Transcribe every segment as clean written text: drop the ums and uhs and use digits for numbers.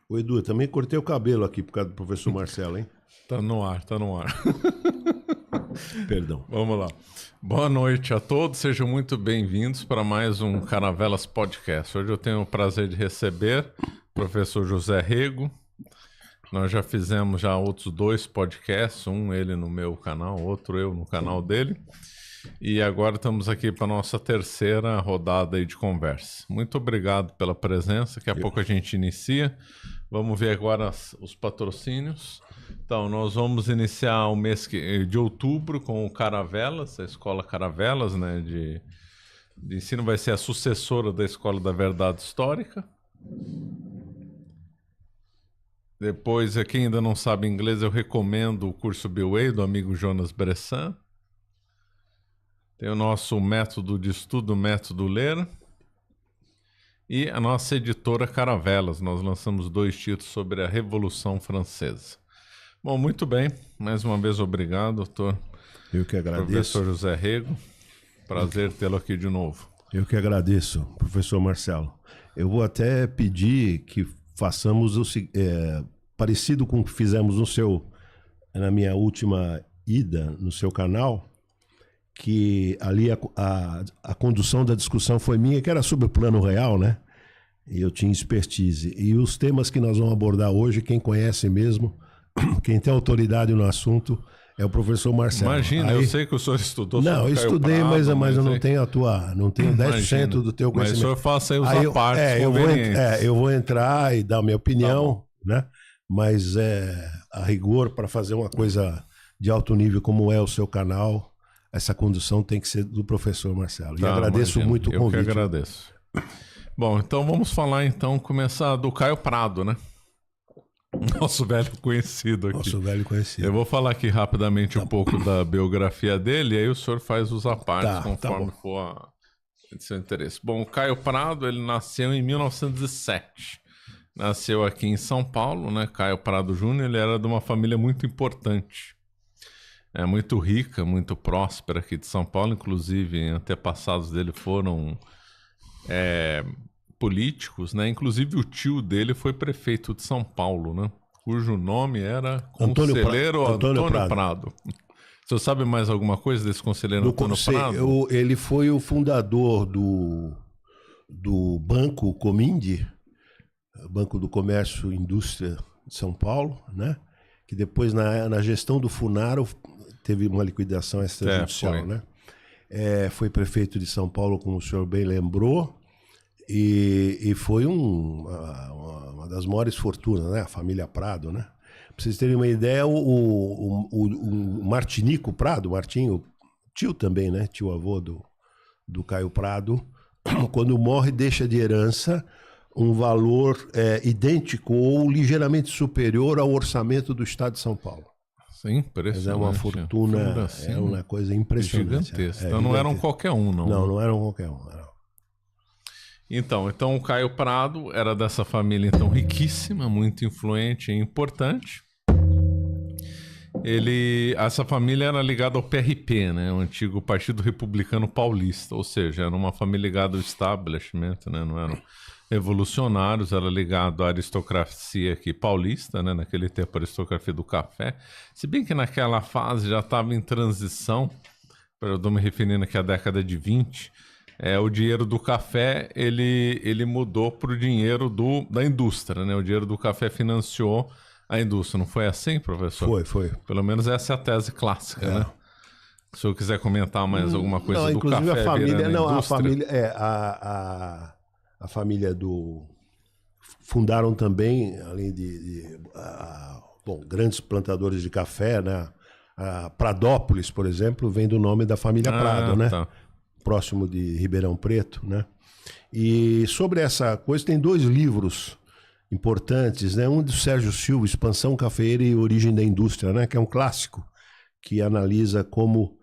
Ô Edu, eu também cortei o cabelo aqui por causa do professor Marcelo, hein? Tá no ar, tá no ar. Perdão. Vamos lá. Boa noite a todos, sejam muito bem-vindos para mais um Caravelas Podcast. Hoje eu tenho o prazer de receber o professor José Rego. Nós já fizemos outros 2 podcasts, um ele no meu canal, outro eu no canal dele. E agora estamos aqui para a nossa terceira rodada aí de conversa. Muito obrigado pela presença, daqui a pouco a gente inicia. Vamos ver agora os patrocínios. Então, nós vamos iniciar o mês de outubro com o Caravelas, a Escola Caravelas, né, de ensino, vai ser a sucessora da Escola da Verdade Histórica. Depois, quem ainda não sabe inglês, eu recomendo o curso B-Way do amigo Jonas Bressan. Tem o nosso método de estudo, método Ler. E a nossa editora Caravelas. Nós lançamos 2 títulos sobre a Revolução Francesa. Bom, muito bem. Mais uma vez, obrigado, doutor. Eu que agradeço. Professor José Rego. Prazer tê-lo aqui de novo. Eu que agradeço, professor Marcelo. Eu vou até pedir que façamos parecido com o que fizemos na minha última ida no seu canal, que ali a condução da discussão foi minha, que era sobre o plano real, né? E eu tinha expertise. E os temas que nós vamos abordar hoje, quem conhece mesmo, quem tem autoridade no assunto, é o professor Marcelo. Imagina, eu sei que o senhor estudou. Não, eu estudei, mas eu não tenho não tenho 10% do teu conhecimento. Mas o senhor faça aí os apartes eu vou entrar e dar a minha opinião, né? Mas a rigor, para fazer uma coisa de alto nível como é o seu canal, essa condução tem que ser do professor Marcelo. E agradeço muito o convite. Eu que agradeço. Bom, então vamos falar, começar do Caio Prado, né? Nosso velho conhecido aqui. Nosso velho conhecido. Eu vou falar aqui rapidamente um pouco da biografia dele, e aí o senhor faz os apartes conforme for de seu interesse. Bom, o Caio Prado, ele nasceu em 1907. Nasceu aqui em São Paulo, né? Caio Prado Júnior, ele era de uma família muito importante. Muito rica, muito próspera aqui de São Paulo, inclusive antepassados dele foram políticos, né? Inclusive o tio dele foi prefeito de São Paulo, né? Cujo nome era Conselheiro Antônio Prado. O senhor sabe mais alguma coisa desse Conselheiro Antônio Prado? Ele foi o fundador do Banco Comindi, Banco do Comércio e Indústria de São Paulo, né? Que depois na gestão do Funaro teve uma liquidação extrajudicial, né? Foi prefeito de São Paulo, como o senhor bem lembrou, e foi uma das maiores fortunas, né? A família Prado, né? Pra vocês terem uma ideia, o Martinico Prado, Martinho, tio também, né? Tio avô do Caio Prado, quando morre, deixa de herança um valor idêntico ou ligeiramente superior ao orçamento do Estado de São Paulo. Sim, impressionante. Mas é uma fortuna, é uma coisa impressionante. Gigantesca. Então não eram qualquer um, não. Não eram qualquer um. Então o Caio Prado era dessa família, então, riquíssima, muito influente e importante. Essa família era ligada ao PRP, né? O antigo Partido Republicano Paulista, ou seja, era uma família ligada ao establishment, né? Não eram revolucionários, era ligado à aristocracia aqui paulista, né? Naquele tempo a aristocracia do café, se bem que naquela fase já estava em transição, eu estou me referindo aqui à década de 20, o dinheiro do café ele mudou para o dinheiro da indústria, né? O dinheiro do café financiou a indústria, não foi assim, professor? Foi. Pelo menos essa é a tese clássica, né? Se eu quiser comentar mais alguma coisa do inclusive café, a família, a família fundaram também, além grandes plantadores de café, né? A Pradópolis, por exemplo, vem do nome da família Prado, né? Tá. Próximo de Ribeirão Preto, né? E sobre essa coisa tem 2 livros importantes, né? Um do Sérgio Silva, Expansão Cafeeira e Origem da Indústria, né? Que é um clássico que analisa como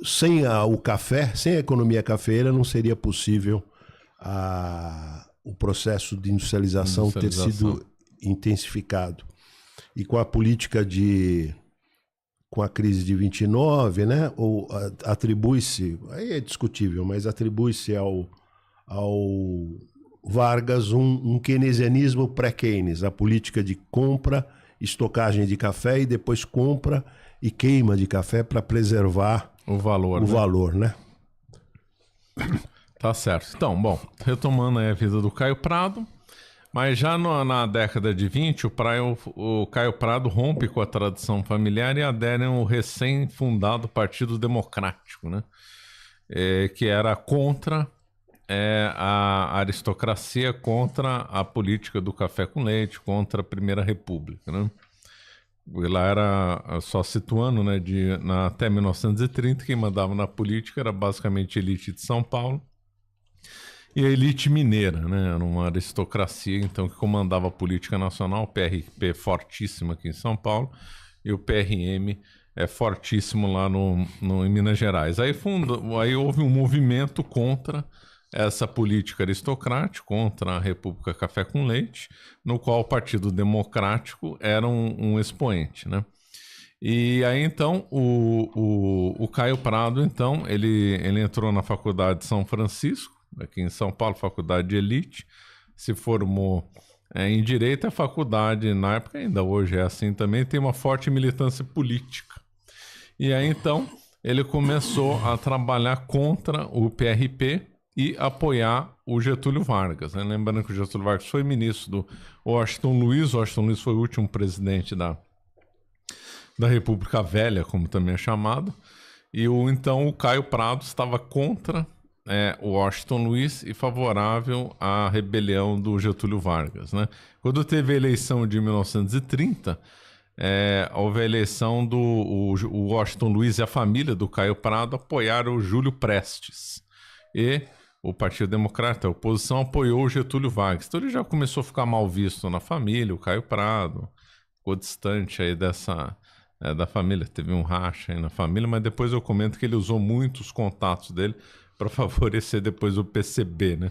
sem o café, sem a economia cafeeira, não seria possível o processo de industrialização ter sido intensificado. E com a política com a crise de 29, né? Ou atribui-se, aí é discutível, mas atribui-se ao Vargas um keynesianismo pré-Keynes, a política de compra, estocagem de café e depois compra e queima de café para preservar o valor, o valor, né? Tá certo. Então, bom, retomando aí a vida do Caio Prado, mas já na década de 20, o Caio Prado rompe com a tradição familiar e adere ao recém-fundado Partido Democrático, né? Que era contra a aristocracia, contra a política do café com leite, contra a Primeira República, né? Lá era, só situando, né, até 1930, quem mandava na política era basicamente a elite de São Paulo e a elite mineira, né? Era uma aristocracia, então, que comandava a política nacional, o PRP fortíssimo aqui em São Paulo e o PRM fortíssimo lá em Minas Gerais. Aí houve um movimento contra essa política aristocrática, contra a República Café com Leite, no qual o Partido Democrático era um expoente, né? E aí, então, o Caio Prado, então, ele entrou na Faculdade de São Francisco, aqui em São Paulo, faculdade de elite, se formou em Direito. A faculdade, na época, ainda hoje é assim também, tem uma forte militância política. E aí, então, ele começou a trabalhar contra o PRP e apoiar o Getúlio Vargas, né? Lembrando que o Getúlio Vargas foi ministro do Washington Luiz. O Washington Luiz foi o último presidente da República Velha, como também é chamado. E então o Caio Prado estava contra o Washington Luiz e favorável à rebelião do Getúlio Vargas, né? Quando teve a eleição de 1930, houve a eleição o Washington Luiz e a família do Caio Prado apoiaram o Júlio Prestes. E o Partido Democrata, a oposição, apoiou o Getúlio Vargas. Então ele já começou a ficar mal visto na família, o Caio Prado ficou distante aí da família, teve um racha aí na família, mas depois eu comento que ele usou muitos contatos dele para favorecer depois o PCB, né?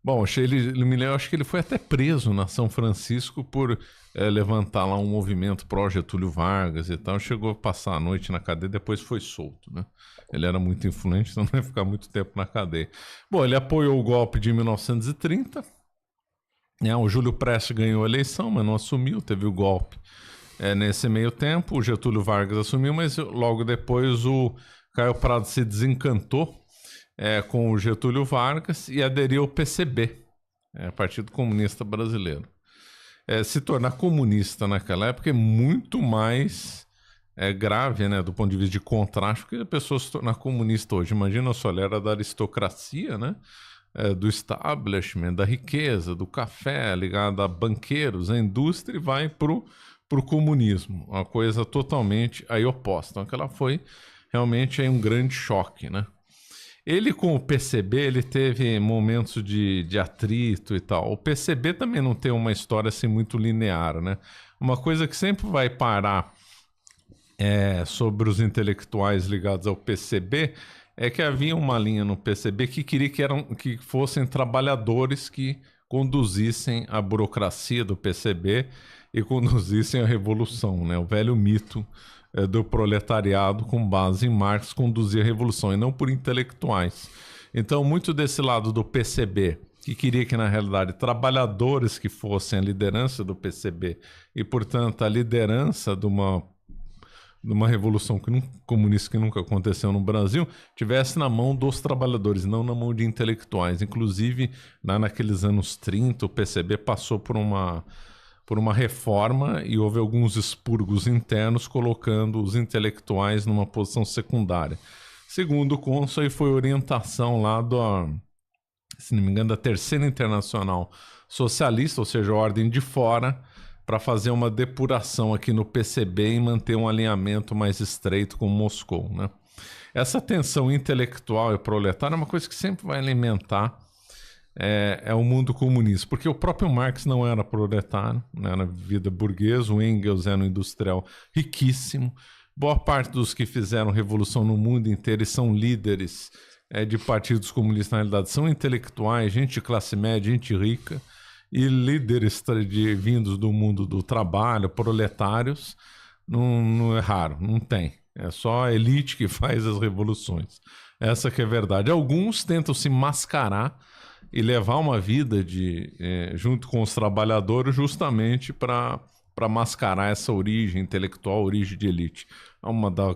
Bom, eu acho que ele foi até preso na São Francisco por levantar lá um movimento pró-Getúlio Vargas e tal. Chegou a passar a noite na cadeia, depois foi solto, né? Ele era muito influente, então não ia ficar muito tempo na cadeia. Bom, ele apoiou o golpe de 1930. O Júlio Prestes ganhou a eleição, mas não assumiu, teve o golpe. Nesse meio tempo, o Getúlio Vargas assumiu, mas logo depois o Caio Prado se desencantou com o Getúlio Vargas e aderiu ao PCB, Partido Comunista Brasileiro. Se tornar comunista naquela época é muito mais grave, né, do ponto de vista de contraste, porque a pessoa se tornar comunista hoje. Imagina só, ele era da aristocracia, né, do establishment, da riqueza, do café, ligado a banqueiros, a indústria, e vai pro comunismo, uma coisa totalmente aí oposta. Então aquela foi realmente aí um grande choque, né? Ele com o PCB, ele teve momentos de atrito e tal. O PCB também não tem uma história assim muito linear, né? Uma coisa que sempre vai parar sobre os intelectuais ligados ao PCB é que havia uma linha no PCB que queria que fossem trabalhadores que conduzissem a burocracia do PCB e conduzissem a revolução, né? O velho mito do proletariado com base em Marx conduzir a revolução, e não por intelectuais. Então, muito desse lado do PCB, que queria que, na realidade, trabalhadores que fossem a liderança do PCB e, portanto, a liderança de uma revolução comunista que nunca aconteceu no Brasil, tivesse na mão dos trabalhadores, não na mão de intelectuais. Inclusive, naqueles anos 30, o PCB passou por uma reforma e houve alguns expurgos internos colocando os intelectuais numa posição secundária. Segundo o Consul, aí foi orientação lá se não me engano, da Terceira Internacional Socialista, ou seja, a ordem de fora, para fazer uma depuração aqui no PCB e manter um alinhamento mais estreito com Moscou, né? Essa tensão intelectual e proletária é uma coisa que sempre vai alimentar o mundo comunista, porque o próprio Marx não era proletário, né, na vida burguesa. O Engels era um industrial riquíssimo. Boa parte dos que fizeram revolução no mundo inteiro e são líderes de partidos comunistas, na realidade, são intelectuais, gente de classe média, gente rica, e líderes vindos do mundo do trabalho, proletários, não é raro, não tem. É só a elite que faz as revoluções. Essa que é a verdade. Alguns tentam se mascarar e levar uma vida junto com os trabalhadores justamente para mascarar essa origem intelectual, origem de elite.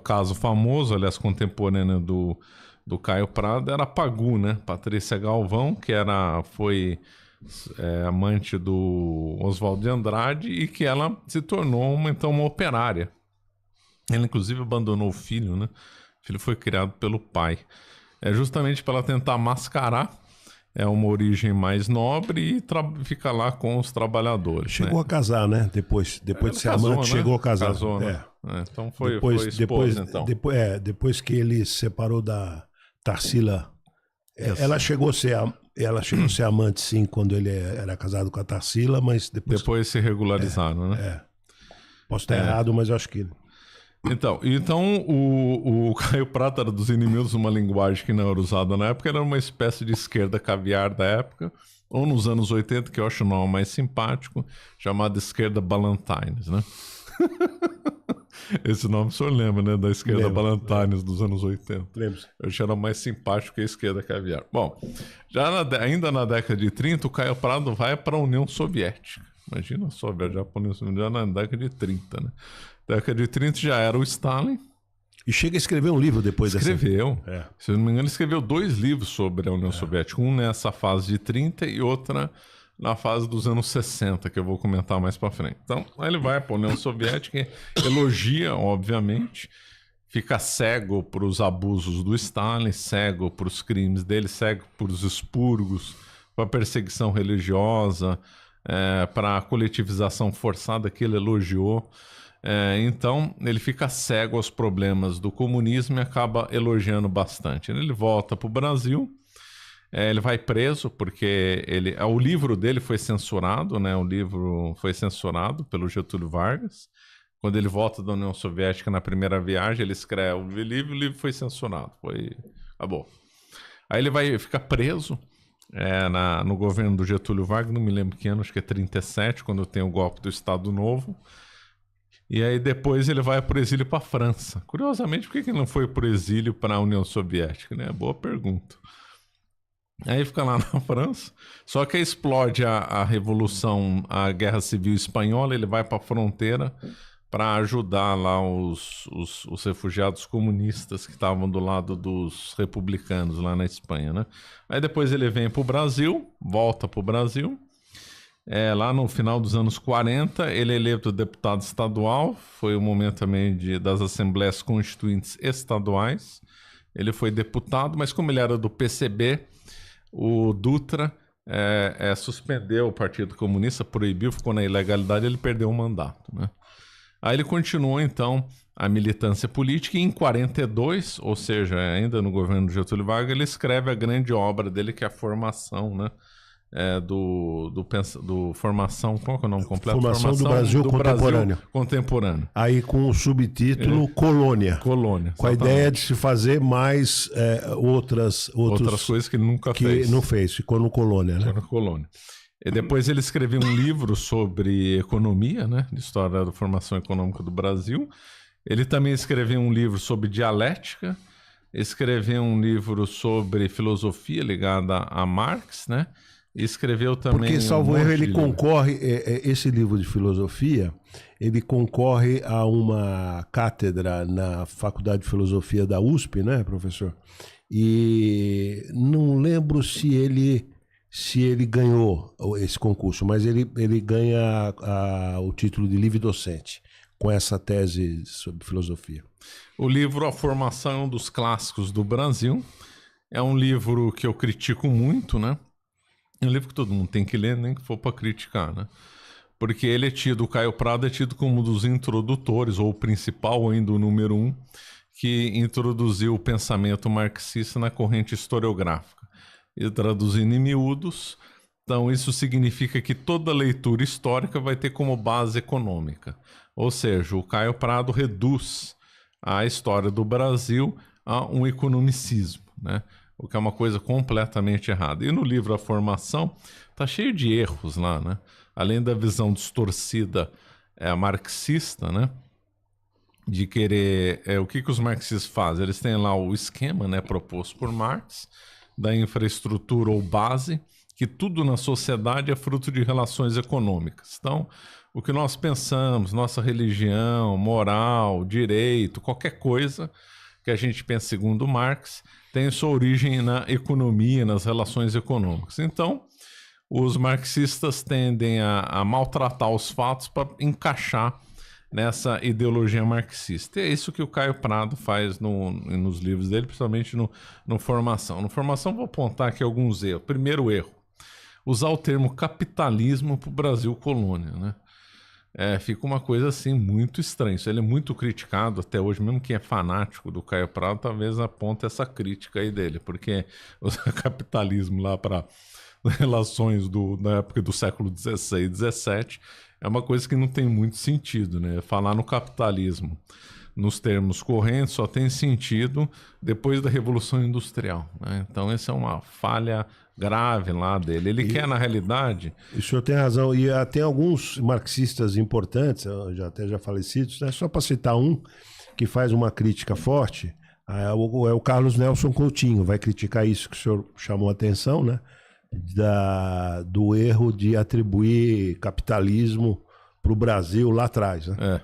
Caso famoso, aliás, contemporâneo do Caio Prado, era a Pagu, né? Patrícia Galvão, que foi amante do Oswaldo de Andrade e que ela se tornou uma operária. Ela, inclusive, abandonou o filho, né? O filho foi criado pelo pai. Justamente para ela tentar mascarar uma origem mais nobre e ficar lá com os trabalhadores. Chegou a casar, né? Depois de ser amante, né? Chegou a casar. Casou, né? Então foi esposa, então. Depois que ele se separou da Tarsila, ela chegou a ser amante, sim, quando ele era casado com a Tarsila, mas depois se regularizaram, né? Posso estar errado, mas eu acho que... Então o Caio Prado era dos inimigos de uma linguagem que não era usada na época, era uma espécie de esquerda caviar da época, ou nos anos 80, que eu acho o nome mais simpático, chamada esquerda Ballantines, né? Esse nome o senhor lembra, né? Da esquerda Ballantines dos anos 80. Lembro. Eu acho que era mais simpático que a esquerda caviar. Bom, ainda na década de 30, o Caio Prado vai para a União Soviética. Imagina só viajar para a União Soviética na década de 30, né? Década de 30 já era o Stalin. E chega a escrever um livro depois Escreveu. Se eu não me engano, ele escreveu 2 livros sobre a União Soviética. Um nessa fase de 30 e outra na fase dos anos 60, que eu vou comentar mais para frente. Então, aí ele vai para a União Soviética, elogia, obviamente, fica cego para os abusos do Stalin, cego para os crimes dele, cego para os expurgos, para a perseguição religiosa, para a coletivização forçada que ele elogiou. Então, ele fica cego aos problemas do comunismo e acaba elogiando bastante. Ele volta para o Brasil, ele vai preso porque o livro dele foi censurado, né? O livro foi censurado pelo Getúlio Vargas. Quando ele volta da União Soviética na primeira viagem, ele escreve o livro foi censurado, acabou. Aí ele fica preso no governo do Getúlio Vargas, não me lembro que ano, acho que é 37, quando tem o golpe do Estado Novo. E aí depois ele vai para o exílio para a França. Curiosamente, por que ele não foi para o exílio para a União Soviética, né? Boa pergunta. Aí fica lá na França, só que explode a Revolução, a Guerra Civil Espanhola, ele vai para a fronteira para ajudar lá os refugiados comunistas que estavam do lado dos republicanos lá na Espanha, né? Aí depois ele vem para o Brasil, volta para o Brasil. Lá no final dos anos 40, ele é eleito deputado estadual, foi o momento também das Assembleias Constituintes Estaduais. Ele foi deputado, mas como ele era do PCB, o Dutra suspendeu o Partido Comunista, proibiu, ficou na ilegalidade, ele perdeu o mandato, né? Aí ele continuou, então, a militância política e em 42, ou seja, ainda no governo de Getúlio Vargas, ele escreve a grande obra dele, que é a Formação, né? Formação, qual que é o nome completo? Formação do Brasil Contemporâneo. Aí com o subtítulo Colônia. Colônia. Com a ideia de se fazer mais outras coisas que ele nunca fez. Que não fez, ficou no Colônia, né? Ficou no Colônia. E depois ele escreveu um livro sobre economia, né? De história da formação econômica do Brasil. Ele também escreveu um livro sobre dialética, escreveu um livro sobre filosofia ligada a Marx, né? Escreveu também... Porque, salvo erro, ele concorre... esse livro de filosofia, ele concorre a uma cátedra na Faculdade de Filosofia da USP, né, professor? E não lembro se ele ganhou esse concurso, mas ele ganha o título de livre docente com essa tese sobre filosofia. O livro A Formação é um dos clássicos do Brasil. É um livro que eu critico muito, né? É um livro que todo mundo tem que ler, nem que for para criticar, né? Porque ele o Caio Prado é tido como um dos introdutores, ou o principal, ou ainda o número 1, que introduziu o pensamento marxista na corrente historiográfica. E traduzindo em miúdos, então isso significa que toda leitura histórica vai ter como base econômica. Ou seja, o Caio Prado reduz a história do Brasil a um economicismo, né? O que é uma coisa completamente errada. E no livro A Formação está cheio de erros lá, né? Além da visão distorcida marxista, né? De querer... o que os marxistas fazem? Eles têm lá o esquema, né, proposto por Marx, da infraestrutura ou base, que tudo na sociedade é fruto de relações econômicas. Então, o que nós pensamos, nossa religião, moral, direito, qualquer coisa que a gente pensa segundo Marx, tem sua origem na economia, nas relações econômicas. Então, os marxistas tendem a maltratar os fatos para encaixar nessa ideologia marxista. E é isso que o Caio Prado faz nos livros dele, principalmente no Formação. No Formação, vou apontar aqui alguns erros. Primeiro erro, usar o termo capitalismo para o Brasil colônia, né? Fica uma coisa assim muito estranha. Isso ele é muito criticado até hoje, mesmo quem é fanático do Caio Prado talvez aponte essa crítica aí dele, porque usar capitalismo lá para relações na época do século XVI e XVII é uma coisa que não tem muito sentido, né? Falar no capitalismo nos termos correntes só tem sentido depois da Revolução Industrial, né? Então essa é uma falha grave lá dele. Ele quer, na realidade... O senhor tem razão. E tem alguns marxistas importantes, já falecidos, né? Só para citar um, que faz uma crítica forte, é o Carlos Nelson Coutinho, vai criticar isso que o senhor chamou a atenção, né? Do erro de atribuir capitalismo para o Brasil lá atrás, né?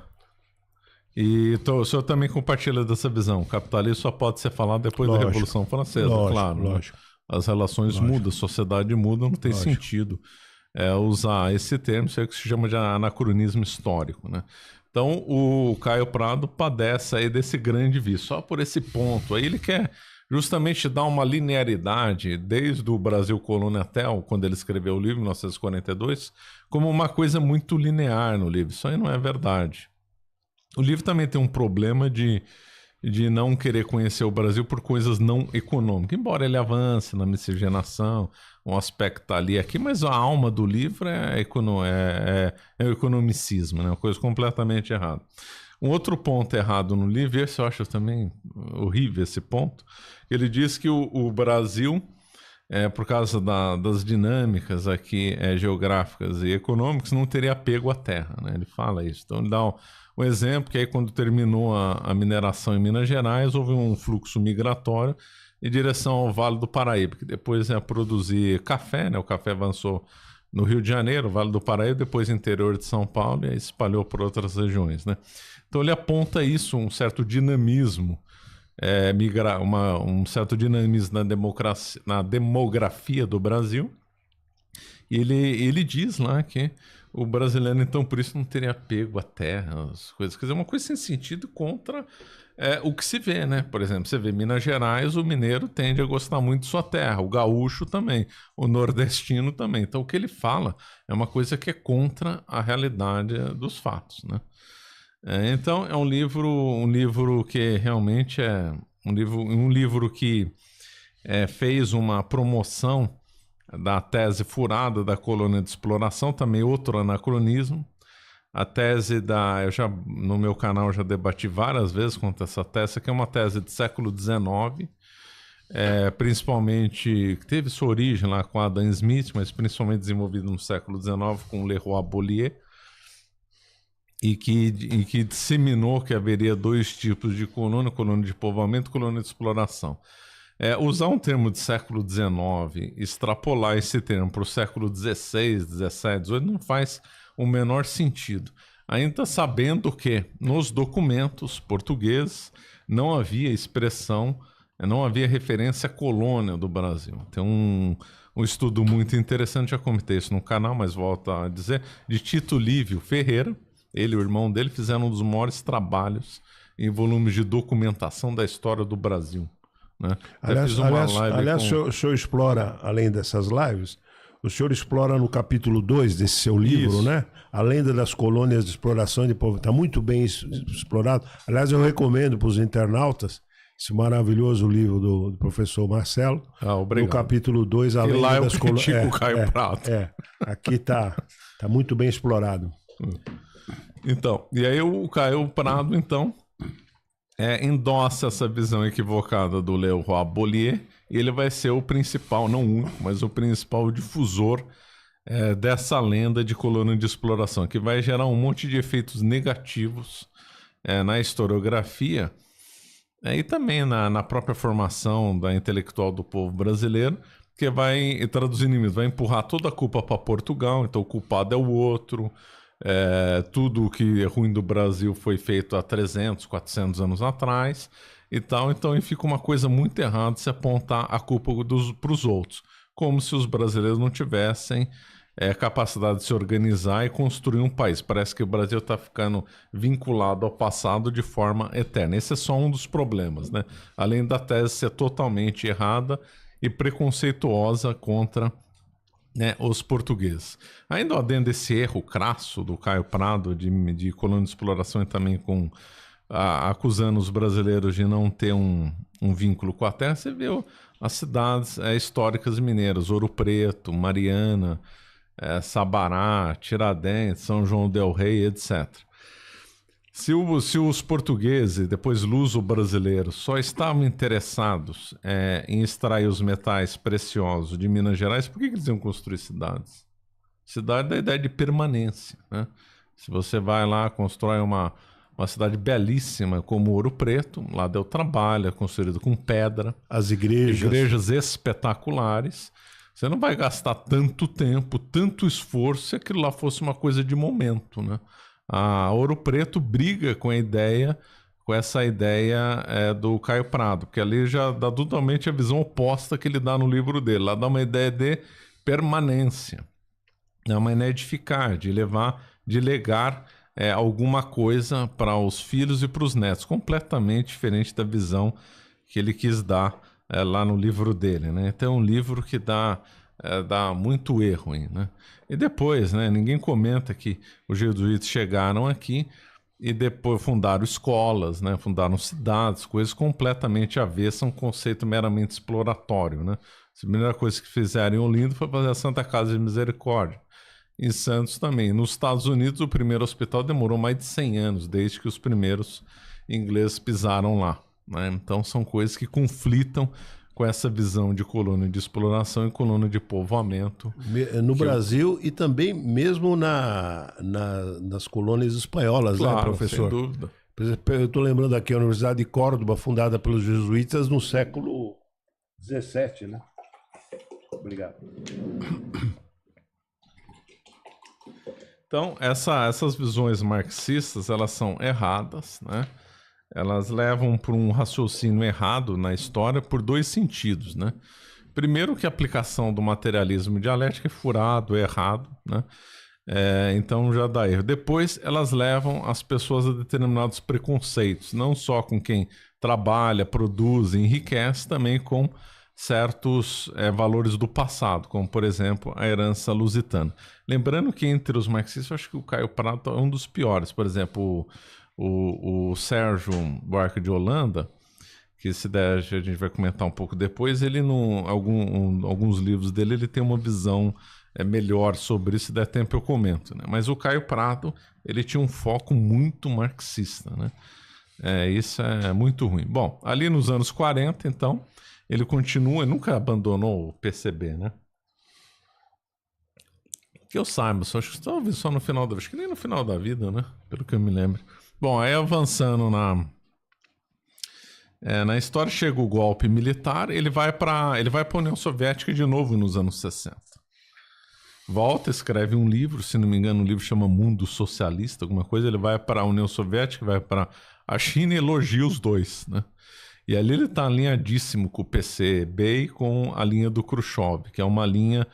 E o senhor também compartilha dessa visão. O capitalismo só pode ser falado depois da Revolução Francesa, claro. Lógico. As relações mudam, a sociedade muda, não tem sentido usar esse termo, isso é o que se chama de anacronismo histórico, né? Então, o Caio Prado padece aí desse grande vício, só por esse ponto. Aí ele quer justamente dar uma linearidade, desde o Brasil colônia até quando ele escreveu o livro, em 1942, como uma coisa muito linear no livro. Isso aí não é verdade. O livro também tem um problema de não querer conhecer o Brasil por coisas não econômicas, embora ele avance na miscigenação, um aspecto ali aqui, mas a alma do livro é o economicismo, né? Uma coisa completamente errada. Um outro ponto errado no livro, esse eu acho também horrível esse ponto, ele diz que o Brasil, por causa das dinâmicas aqui geográficas e econômicas, não teria apego à terra, né? Ele fala isso. Então ele dá um exemplo que aí quando terminou a mineração em Minas Gerais, houve um fluxo migratório em direção ao Vale do Paraíba, que depois ia produzir café, né? O café avançou no Rio de Janeiro, Vale do Paraíba, depois interior de São Paulo e aí espalhou por outras regiões, né? Então ele aponta isso, um certo dinamismo, um certo dinamismo na demografia do Brasil. E ele diz lá que o brasileiro, então, por isso não teria apego à terra, as coisas. Quer dizer, uma coisa sem sentido contra o que se vê, né? Por exemplo, você vê Minas Gerais, o mineiro tende a gostar muito de sua terra, o gaúcho também, o nordestino também. Então, o que ele fala é uma coisa que é contra a realidade dos fatos, né? Então, é um livro que realmente é um livro que fez uma promoção da tese furada da colônia de exploração, também outro anacronismo. A tese no meu canal já debati várias vezes contra essa tese, que é uma tese do século XIX, principalmente, que teve sua origem lá com Adam Smith, mas principalmente desenvolvida no século XIX com Leroy Beaulieu, e que disseminou que haveria dois tipos de colônia de povoamento e colônia de exploração. Usar um termo de século XIX, extrapolar esse termo para o século XVI, XVII, XVIII, não faz o menor sentido. Ainda sabendo que nos documentos portugueses não havia expressão, não havia referência à colônia do Brasil. Tem um estudo muito interessante, já comentei isso no canal, mas volto a dizer, de Tito Lívio Ferreira. Ele e o irmão dele fizeram um dos maiores trabalhos em volumes de documentação da história do Brasil, né? Aliás, o senhor explora, além dessas lives, o senhor explora no capítulo 2 desse seu livro, isso, né? A lenda das colônias de exploração de povo. Está muito bem explorado. Aliás, eu recomendo para os internautas esse maravilhoso livro do professor Marcelo. Obrigado. No capítulo 2, a lenda das colônias. O Caio Prado. Aqui tá muito bem explorado. Então, e aí o Caio Prado, então, endossa essa visão equivocada do Leroy Beaulieu, e ele vai ser o principal, não único, mas o principal difusor dessa lenda de colônia de exploração, que vai gerar um monte de efeitos negativos na historiografia e também na própria formação da intelectual do povo brasileiro, que vai, traduzindo em vai empurrar toda a culpa para Portugal, então o culpado é o outro. Tudo que é ruim do Brasil foi feito há 300, 400 anos atrás e tal. Então fica uma coisa muito errada se apontar a culpa para os outros, como se os brasileiros não tivessem capacidade de se organizar e construir um país. Parece que o Brasil está ficando vinculado ao passado de forma eterna. Esse é só um dos problemas, né? Além da tese ser totalmente errada e preconceituosa contra, né, os portugueses. Ainda adendo esse erro crasso do Caio Prado de colônia de exploração e também acusando os brasileiros de não ter um vínculo com a terra, você viu as cidades históricas mineiras, Ouro Preto, Mariana, Sabará, Tiradentes, São João del Rei, etc. Se os portugueses, depois luso-brasileiros, só estavam interessados em extrair os metais preciosos de Minas Gerais, por que eles iam construir cidades? Cidade da ideia de permanência, né? Se você vai lá, constrói uma cidade belíssima como Ouro Preto, lá deu trabalho, é construído com pedra. As igrejas espetaculares. Você não vai gastar tanto tempo, tanto esforço se aquilo lá fosse uma coisa de momento, né? A Ouro Preto briga com essa ideia do Caio Prado, porque ali já dá totalmente a visão oposta que ele dá no livro dele. Lá dá uma ideia de permanência, é uma ideia de ficar, de legar alguma coisa para os filhos e para os netos, completamente diferente da visão que ele quis dar lá no livro dele, né? Então é um livro que dá muito erro aí, né? E depois, né, ninguém comenta que os jesuítas chegaram aqui e depois fundaram escolas, né, fundaram cidades, coisas completamente avessas, um conceito meramente exploratório, né? A primeira coisa que fizeram em Olinda foi fazer a Santa Casa de Misericórdia. Em Santos também. Nos Estados Unidos, o primeiro hospital demorou mais de 100 anos, desde que os primeiros ingleses pisaram lá, né? Então são coisas que conflitam com essa visão de colônia de exploração e colônia de povoamento. No Brasil e também mesmo nas colônias espanholas, claro, né, professor? Sem dúvida. Por exemplo, eu estou lembrando aqui a Universidade de Córdoba, fundada pelos jesuítas no século XVII, né? Obrigado. Então, essas visões marxistas, elas são erradas, né? Elas levam para um raciocínio errado na história por dois sentidos, né? Primeiro, que a aplicação do materialismo dialético é furado, é errado, né? Então já dá erro. Depois, elas levam as pessoas a determinados preconceitos, não só com quem trabalha, produz, enriquece, também com certos valores do passado, como, por exemplo, a herança lusitana. Lembrando que entre os marxistas, eu acho que o Caio Prado é um dos piores. Por exemplo, o Sérgio Buarque de Holanda, que se der a gente vai comentar um pouco depois, ele alguns livros dele ele tem uma visão melhor sobre isso, se der tempo eu comento, né? Mas o Caio Prado, ele tinha um foco muito marxista, né? Isso é muito ruim. Bom, ali nos anos 40, então, ele continua, nunca abandonou o PCB, né? Que eu saiba, acho que talvez só no final da vida, acho que nem no final da vida, né? Pelo que eu me lembro. Bom, aí avançando na história, chega o golpe militar, ele vai para a União Soviética de novo nos anos 60. Volta, escreve um livro, se não me engano, um livro chama Mundo Socialista, alguma coisa, ele vai para a União Soviética, vai para a China e elogia os dois, né? E ali ele está alinhadíssimo com o PCB e com a linha do Khrushchev, que é uma linha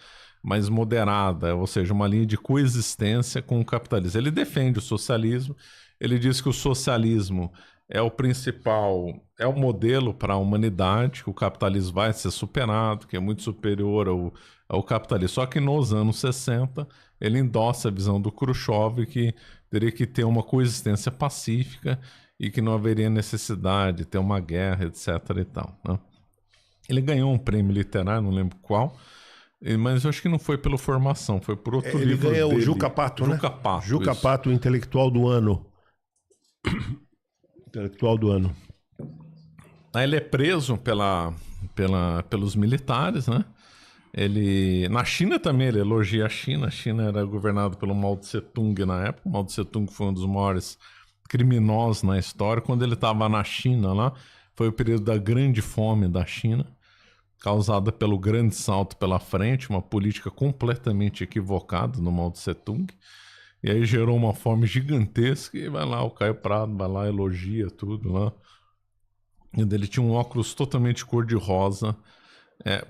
mais moderada, ou seja, uma linha de coexistência com o capitalismo. Ele defende o socialismo, ele diz que o socialismo é o principal, é o modelo para a humanidade, que o capitalismo vai ser superado, que é muito superior ao capitalismo. Só que nos anos 60, ele endossa a visão do Khrushchev, que teria que ter uma coexistência pacífica e que não haveria necessidade de ter uma guerra, etc. e tal, né? Ele ganhou um prêmio literário, não lembro qual, mas eu acho que não foi pela formação, foi por outro livro dele. Ele ganha o Juca Pato, né? Juca Pato, intelectual do ano. Intelectual do ano. Aí ele é preso pelos militares, né? Na China também, ele elogia a China. A China era governada pelo Mao Tse Tung na época. O Mao Tse Tung foi um dos maiores criminosos na história. Quando ele estava na China lá, foi o período da grande fome da China. causada pelo grande salto pela frente, uma política completamente equivocada no Mao Tse Tung. E aí gerou uma fome gigantesca e vai lá, o Caio Prado vai lá, elogia tudo lá. E ele tinha um óculos totalmente cor-de-rosa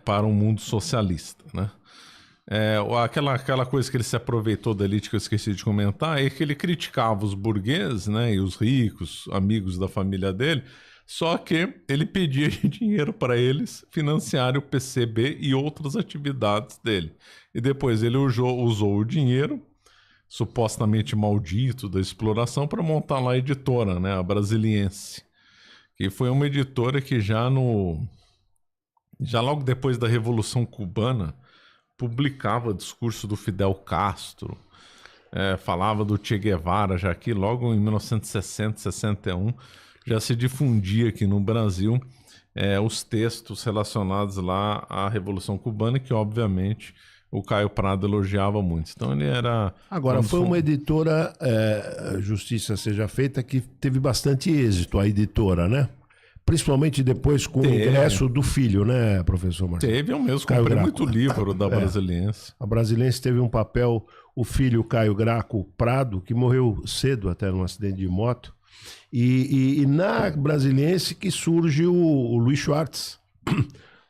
para um mundo socialista, né? Aquela coisa que ele se aproveitou da elite que eu esqueci de comentar é que ele criticava os burgueses, né, e os ricos, amigos da família dele, só que ele pedia dinheiro para eles financiarem o PCB e outras atividades dele. E depois ele usou o dinheiro, supostamente maldito, da exploração para montar lá a editora, né, a Brasiliense, que foi uma editora que já logo depois da Revolução Cubana publicava discurso do Fidel Castro, falava do Che Guevara, já que logo em 1960, 61, já se difundia aqui no Brasil os textos relacionados lá à Revolução Cubana, que obviamente o Caio Prado elogiava muito. Então ele era... Agora, foi uma editora, justiça seja feita, que teve bastante êxito, a editora, né? Principalmente depois com o ingresso do filho, né, professor Marcelo? Teve, eu mesmo comprei muito livro da Brasiliense. A Brasiliense teve um papel, o filho Caio Graco Prado, que morreu cedo até num acidente de moto, e na Brasiliense que surge o Luiz Schwartz.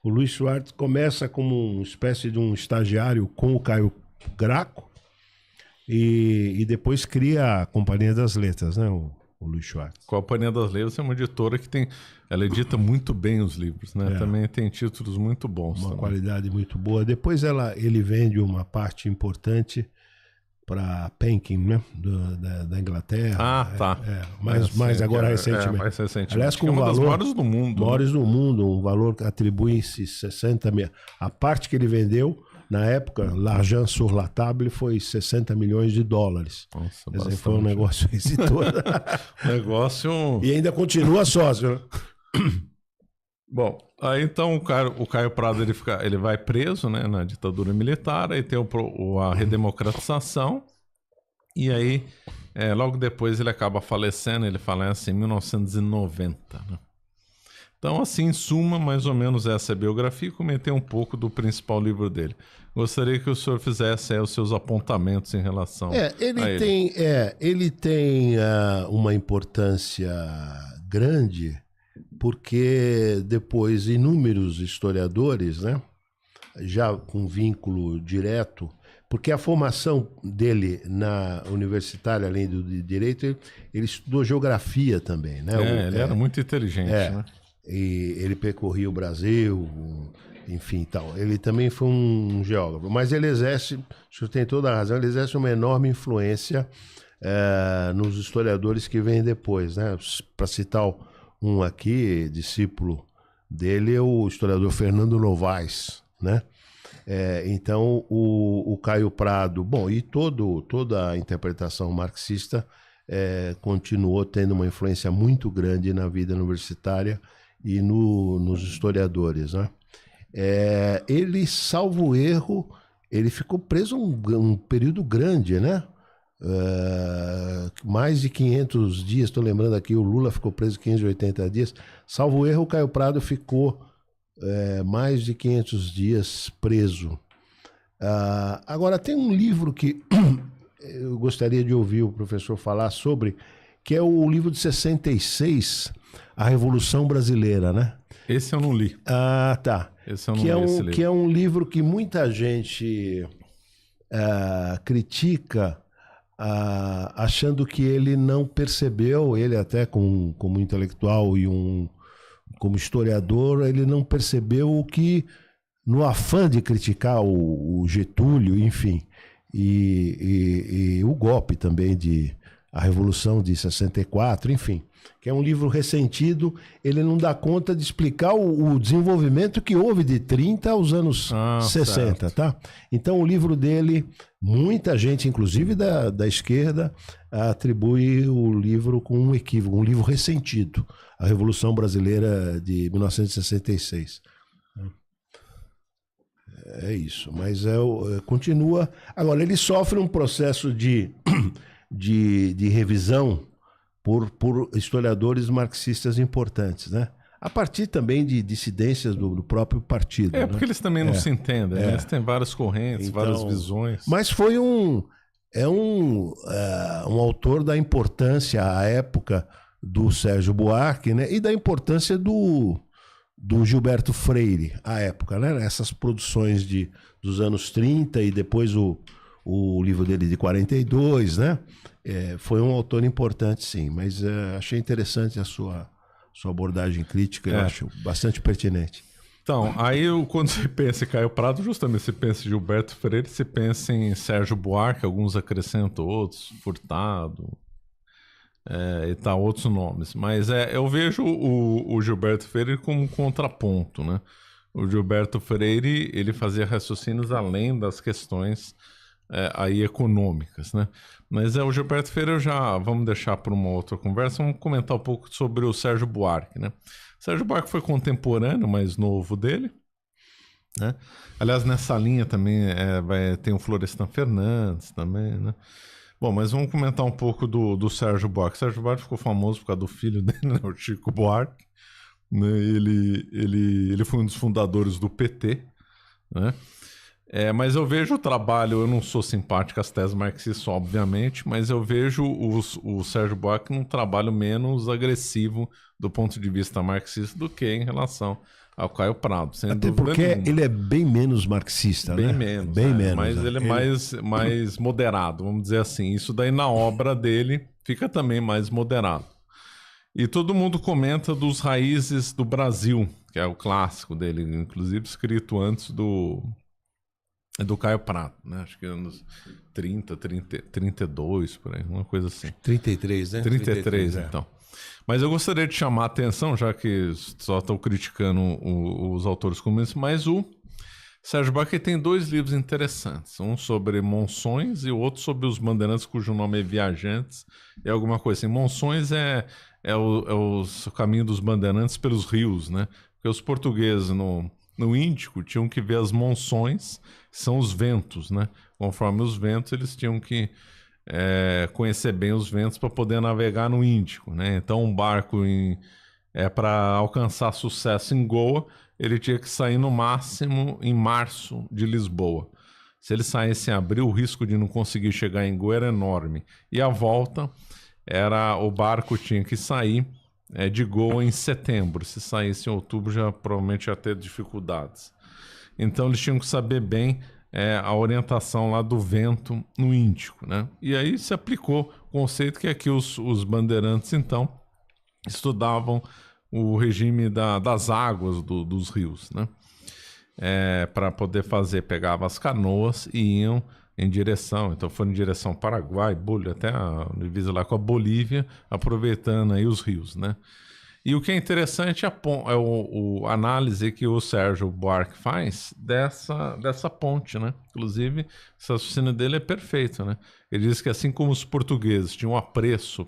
O Luiz Schwartz começa como uma espécie de um estagiário com o Caio Graco e depois cria a Companhia das Letras, né, o Luiz Schwartz. A Companhia das Letras é uma editora que ela edita muito bem os livros, né? Também tem títulos muito bons. Uma qualidade muito boa. Depois ele vende uma parte importante para Penkin, né? Da Inglaterra. Ah, tá. Mas agora recentemente. Mais recentemente. Aliás, com um uma valor... das maiores do mundo. Maiores do mundo. Um valor que atribui-se 60 mil. A parte que ele vendeu, na época, L'Argent sur la Table, foi 60 milhões de dólares. Nossa, quer dizer, foi um negócio exitoso. Negócio... E ainda continua sócio, né? Bom, aí então o Caio Prado ele vai preso, né, na ditadura militar, aí tem a redemocratização, e aí logo depois ele acaba falecendo, ele falece em 1990, né? Então, assim, em suma, mais ou menos essa é a biografia, e comentei um pouco do principal livro dele. Gostaria que o senhor fizesse os seus apontamentos em relação a ele. Ele tem uma importância grande, porque depois inúmeros historiadores, né, já com vínculo direto, porque a formação dele na universitária, além do de direito, ele estudou geografia também, né? Ele era muito inteligente, né? E ele percorria o Brasil, enfim, tal. Ele também foi um geógrafo, mas ele exerce, o senhor tem toda a razão, ele exerce uma enorme influência nos historiadores que vêm depois, né? Para citar um aqui, discípulo dele, é o historiador Fernando Novaes, né? Então, o Caio Prado, bom, e toda a interpretação marxista continuou tendo uma influência muito grande na vida universitária e nos historiadores, né? Ele, salvo erro, ele ficou preso um período grande, né? Mais de 500 dias, estou lembrando aqui, o Lula ficou preso 580 dias. Salvo erro, o Caio Prado ficou mais de 500 dias preso. Agora, tem um livro que eu gostaria de ouvir o professor falar sobre, que é o livro de 66, A Revolução Brasileira, né? Esse eu não li. Ah, tá. Esse eu não li esse livro. Que é um livro que muita gente critica, achando que ele não percebeu, ele até como intelectual e como historiador, ele não percebeu o que, no afã de criticar o Getúlio, enfim, e o golpe também a Revolução de 64, enfim, que é um livro ressentido, ele não dá conta de explicar o desenvolvimento que houve de 30 aos anos 60, certo. Tá? Então o livro dele, muita gente, inclusive da esquerda, atribui o livro com um equívoco, um livro ressentido, A Revolução Brasileira de 1966. É isso, mas continua. Agora, ele sofre um processo de revisão por historiadores marxistas importantes, né? A partir também de dissidências do próprio partido. Porque eles também não se entendem, né? Eles têm várias correntes, então, várias visões. Mas foi um autor da importância à época do Sérgio Buarque, né? E da importância do Gilberto Freire à época, né? Essas produções dos anos 30 e depois o livro dele de 42, né? Foi um autor importante, sim, mas achei interessante a sua abordagem crítica, eu acho bastante pertinente. Então, aí quando você pensa em Caio Prado, justamente você pensa em Gilberto Freire, você pensa em Sérgio Buarque, alguns acrescentam outros, Furtado, e tá, outros nomes. Mas eu vejo o Gilberto Freire como um contraponto, né? O Gilberto Freire, ele fazia raciocínios além das questões aí econômicas, né? Mas o Gilberto Freire vamos deixar para uma outra conversa, vamos comentar um pouco sobre o Sérgio Buarque, né? O Sérgio Buarque foi contemporâneo, mais novo dele, né? Aliás, nessa linha também tem o Florestan Fernandes também, né? Bom, mas vamos comentar um pouco do Sérgio Buarque. O Sérgio Buarque ficou famoso por causa do filho dele, né? O Chico Buarque, né? Ele foi um dos fundadores do PT, né? Mas eu vejo o trabalho, eu não sou simpático às teses marxistas, obviamente, mas eu vejo o Sérgio Buarque num trabalho menos agressivo do ponto de vista marxista do que em relação ao Caio Prado. Até porque ele é bem menos marxista, bem né? Menos, bem menos. Mas ele é mais moderado, vamos dizer assim. Isso daí na obra dele fica também mais moderado. E todo mundo comenta dos Raízes do Brasil, que é o clássico dele, inclusive escrito antes do Caio Prado, né? Acho que anos 32, por aí, uma coisa assim. 33, né? 33, então. Mas eu gostaria de chamar a atenção, já que só estou criticando os autores comunistas, mas o Sérgio Buarque tem 2 livros interessantes. Um sobre Monções e o outro sobre os bandeirantes, cujo nome é Viajantes. É alguma coisa assim. Monções é o caminho dos bandeirantes pelos rios, né? Porque os portugueses no Índico tinham que ver as monções, que são os ventos, né? Conforme os ventos, eles tinham que conhecer bem os ventos para poder navegar no Índico, né? Então, um barco para alcançar sucesso em Goa, ele tinha que sair no máximo em março de Lisboa. Se ele saísse em abril, o risco de não conseguir chegar em Goa era enorme. E a volta o barco tinha que sair de Goa em setembro. Se saísse em outubro, provavelmente ia ter dificuldades. Então, eles tinham que saber bem a orientação lá do vento no Índico, né? E aí se aplicou o conceito que aqui os bandeirantes, então, estudavam o regime das águas dos rios, né? Para poder pegavam as canoas e iam em direção, então foram em direção ao Paraguai, até a divisa lá com a Bolívia, aproveitando aí os rios, né? E o que é interessante é a análise que o Sérgio Buarque faz dessa ponte, né? Inclusive, esse raciocínio dele é perfeito, né? Ele diz que assim como os portugueses tinham apreço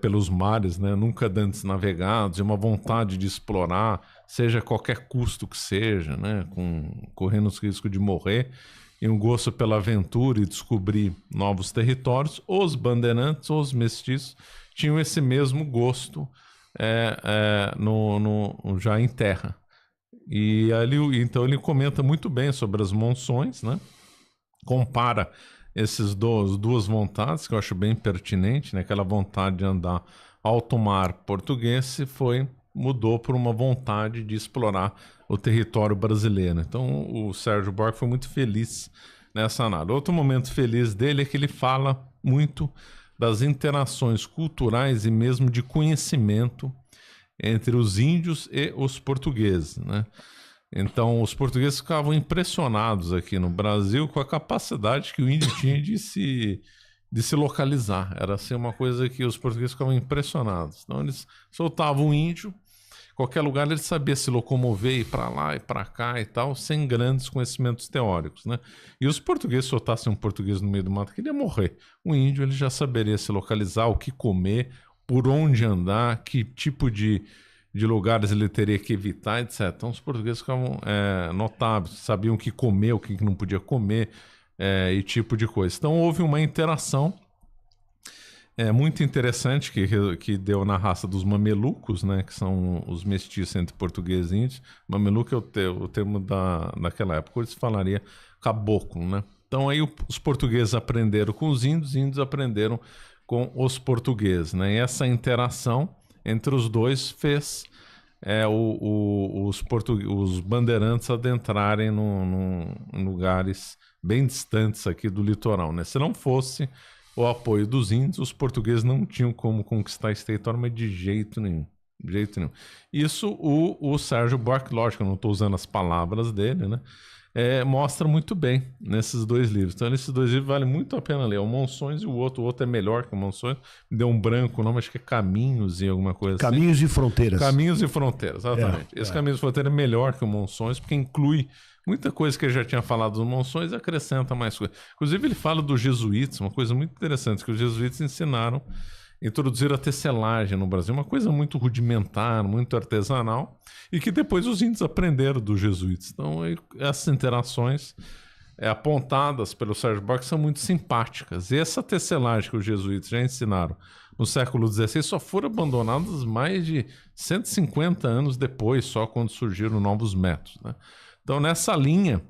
pelos mares, né? Nunca antes navegados, e uma vontade de explorar, seja qualquer custo que seja, né? Correndo os riscos de morrer, e um gosto pela aventura e descobrir novos territórios, os bandeirantes, os mestiços, tinham esse mesmo gosto já em terra. E ali, então ele comenta muito bem sobre as monções, né? Compara essas duas vontades, que eu acho bem pertinente, né? Aquela vontade de andar alto mar português mudou por uma vontade de explorar o território brasileiro. Então o Sérgio Buarque foi muito feliz nessa análise. Outro momento feliz dele é que ele fala muito das interações culturais e mesmo de conhecimento entre os índios e os portugueses, né? Então, os portugueses ficavam impressionados aqui no Brasil com a capacidade que o índio tinha de se localizar. Era assim uma coisa que os portugueses ficavam impressionados. Então, eles soltavam o índio, qualquer lugar ele sabia se locomover, ir para lá e para cá e tal, sem grandes conhecimentos teóricos, né? E os portugueses soltassem um português no meio do mato, que ele ia morrer. O índio ele já saberia se localizar, o que comer, por onde andar, que tipo de lugares ele teria que evitar, etc. Então os portugueses ficavam notáveis, sabiam o que comer, o que não podia comer, e tipo de coisa. Então houve uma interação É muito interessante que deu na raça dos mamelucos, né? Que são os mestiços entre português e índios. Mameluco é o termo daquela época. Hoje se falaria caboclo, né? Então aí os portugueses aprenderam com os índios aprenderam com os portugueses, né? E essa interação entre os dois fez os bandeirantes adentrarem em lugares bem distantes aqui do litoral, né? Se não fosse o apoio dos índios, os portugueses não tinham como conquistar esse território, mas de jeito nenhum. De jeito nenhum. Isso o Sérgio Buarque, lógico, eu não estou usando as palavras dele, né? Mostra muito bem nesses dois livros. Então, esses dois livros valem muito a pena ler. O Monções e o outro é melhor que o Monções. Me deu um branco o nome, acho que é Caminhos e alguma coisa Caminhos assim. e Fronteiras. Caminhos e Fronteiras, exatamente. Esse Caminhos e Fronteiras é melhor que o Monções, porque inclui muita coisa que ele já tinha falado dos Monções e acrescenta mais coisas. Inclusive, ele fala dos jesuítas, uma coisa muito interessante, que os jesuítas introduziram a tecelagem no Brasil, uma coisa muito rudimentar, muito artesanal, e que depois os índios aprenderam dos jesuítas. Então, essas interações apontadas pelo Sérgio Buarque são muito simpáticas. E essa tecelagem que os jesuítas já ensinaram no século XVI só foram abandonadas mais de 150 anos depois, só quando surgiram novos métodos, né? Então, nessa linha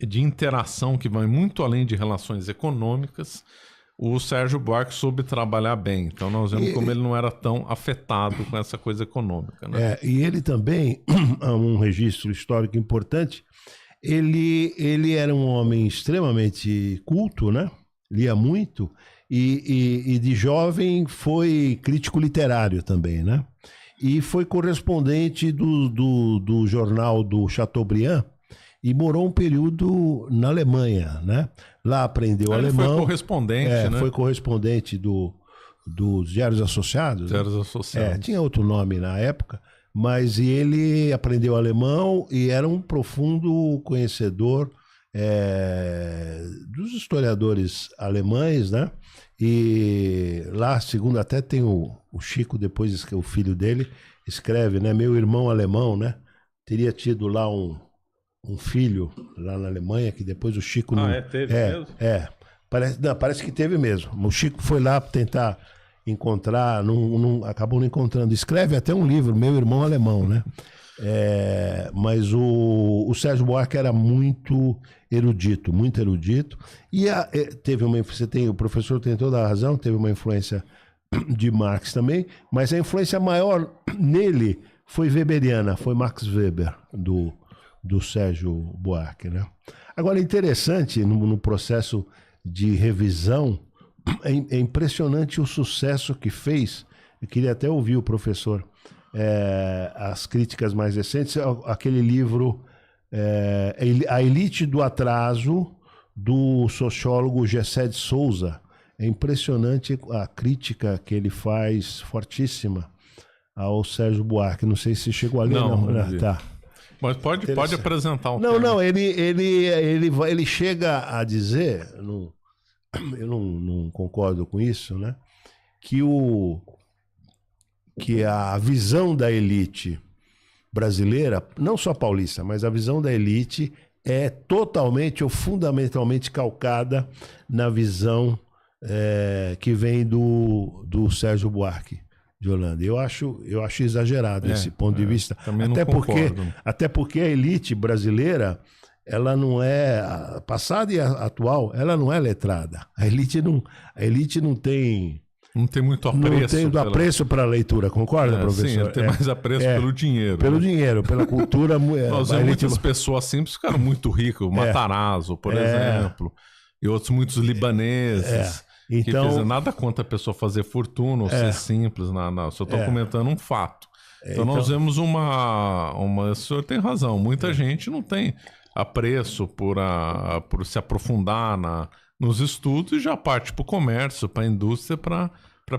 de interação que vai muito além de relações econômicas, o Sérgio Buarque soube trabalhar bem. Então, nós vemos como ele não era tão afetado com essa coisa econômica, né? E ele também, um registro histórico importante, ele era um homem extremamente culto, né? Lia muito, e de jovem foi crítico literário também, né? E foi correspondente do jornal do Chateaubriand e morou um período na Alemanha, né? Lá aprendeu alemão. Foi correspondente, né? Foi correspondente dos Diários Associados. Diários Associados. Tinha outro nome na época, mas ele aprendeu alemão e era um profundo conhecedor dos historiadores alemães, né? E lá, segundo até tem o Chico, depois que o filho dele escreve, né? Meu irmão alemão, né? Teria tido lá um filho lá na Alemanha, que depois o Chico... teve mesmo? Parece que teve mesmo. O Chico foi lá tentar encontrar, acabou não encontrando. Escreve até um livro, Meu Irmão Alemão, né? Mas o Sérgio Buarque era muito erudito. E o professor tem toda a razão, teve uma influência de Marx também, mas a influência maior nele foi weberiana, foi Max Weber, do Sérgio Buarque, né? Agora, interessante, no processo de revisão, é impressionante o sucesso que fez. Eu queria até ouvir o professor, as críticas mais recentes, aquele livro, A Elite do Atraso, do sociólogo Gessé de Souza. É impressionante a crítica que ele faz, fortíssima, ao Sérgio Buarque. Não sei se chegou ali. Não. Tá. Mas pode apresentar Não, ele chega a dizer, eu não concordo com isso, né? Que a visão da elite brasileira, não só paulista, mas a visão da elite é totalmente ou fundamentalmente calcada na visão que vem do Sérgio Buarque de Holanda. Eu acho exagerado esse ponto de vista. Até porque a elite brasileira, ela não é, passada e atual, ela não é letrada. A elite não tem... Não tem muito apreço. Não tem apreço para a leitura, concorda, professor? Sim, tem mais apreço pelo dinheiro. Pelo dinheiro, pela cultura. Nós vemos muitas pessoas simples ficaram muito ricas. O Matarazzo, por exemplo, e outros muitos libaneses. Então, quer dizer, nada contra a pessoa fazer fortuna ou ser simples. Só estou comentando um fato. Então nós vemos o senhor tem razão. Muita gente não tem apreço por se aprofundar nos estudos e já parte para o comércio, para a indústria, para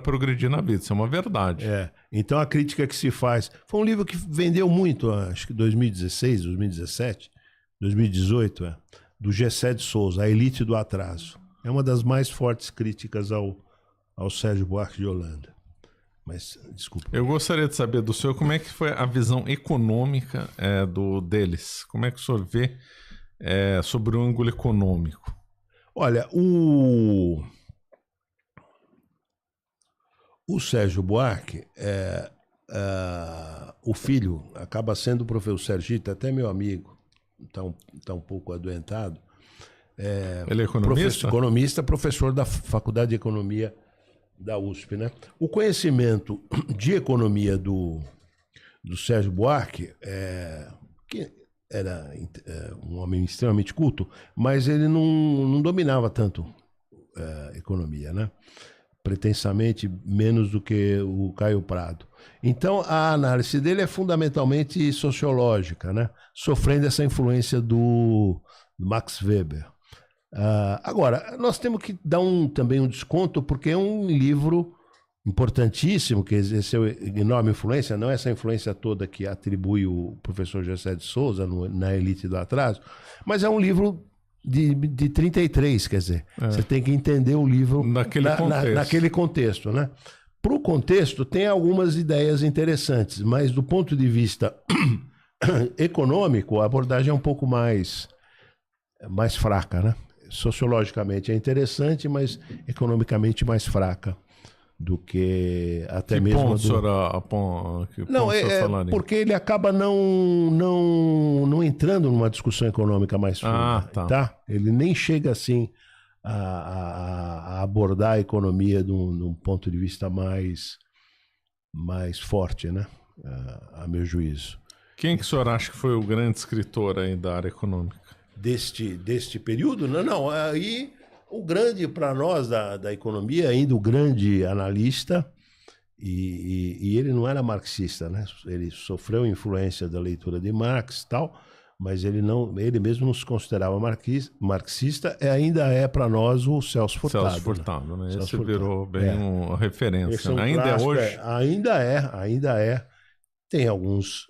progredir na vida. Isso é uma verdade. Então a crítica que se faz... Foi um livro que vendeu muito, acho que 2016, 2017, 2018, do Gessé de Souza, A Elite do Atraso. É uma das mais fortes críticas ao Sérgio Buarque de Holanda. Mas, desculpa. Eu gostaria de saber do senhor como é que foi a visão econômica deles. Como é que o senhor vê sobre o ângulo econômico? Olha, O Sérgio Buarque, o filho, acaba sendo o professor Sergito, até meu amigo, está um pouco adoentado. Ele é economista? Economista, professor da Faculdade de Economia da USP, né? O conhecimento de economia do Sérgio Buarque, que era um homem extremamente culto, mas ele não dominava tanto economia, né? Pretensamente menos do que o Caio Prado. Então, a análise dele é fundamentalmente sociológica, né? Sofrendo essa influência do Max Weber. Agora, nós temos que dar também um desconto, porque é um livro importantíssimo, que exerceu enorme influência, não essa influência toda que atribui o professor Gessé de Souza na Elite do Atraso, mas é um livro de 33, quer dizer, você tem que entender o livro naquele contexto, né? Para o contexto, tem algumas ideias interessantes, mas do ponto de vista econômico, a abordagem é um pouco mais fraca, né? Sociologicamente é interessante, mas economicamente mais fraca do que até mesmo... Que ponto o senhor falaria? Porque ele acaba não entrando numa discussão econômica mais funda, tá? Ele nem chega assim a abordar a economia de um ponto de vista mais forte, né? A meu juízo. Quem que o senhor acha que foi o grande escritor aí da área econômica? Deste período? Não, aí o grande para nós da economia, ainda o grande analista, e ele não era marxista, né? Ele sofreu influência da leitura de Marx e tal, mas ele mesmo não se considerava marxista, ainda é para nós o Celso Furtado. Celso Furtado, né? Celso Esse Furtado. Virou bem uma referência. Ainda é hoje? Ainda é. Tem alguns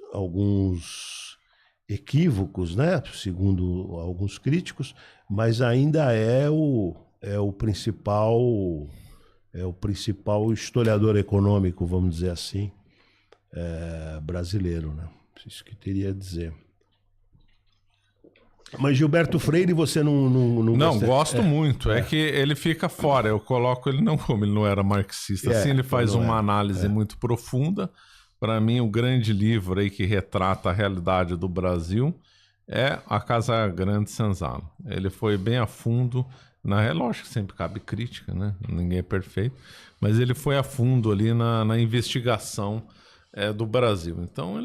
equívocos, né? Segundo alguns críticos, mas ainda é o principal historiador econômico, vamos dizer assim, brasileiro, né? Isso que teria a dizer. Mas Gilberto Freire você não gosto muito. É que ele fica fora. Eu coloco ele não como ele não era marxista. Assim, ele faz uma análise muito profunda. Para mim, o grande livro aí que retrata a realidade do Brasil é A Casa Grande Senzala. Ele foi bem a fundo, lógico que sempre cabe crítica, né? Ninguém é perfeito, mas ele foi a fundo ali na investigação do Brasil. Então,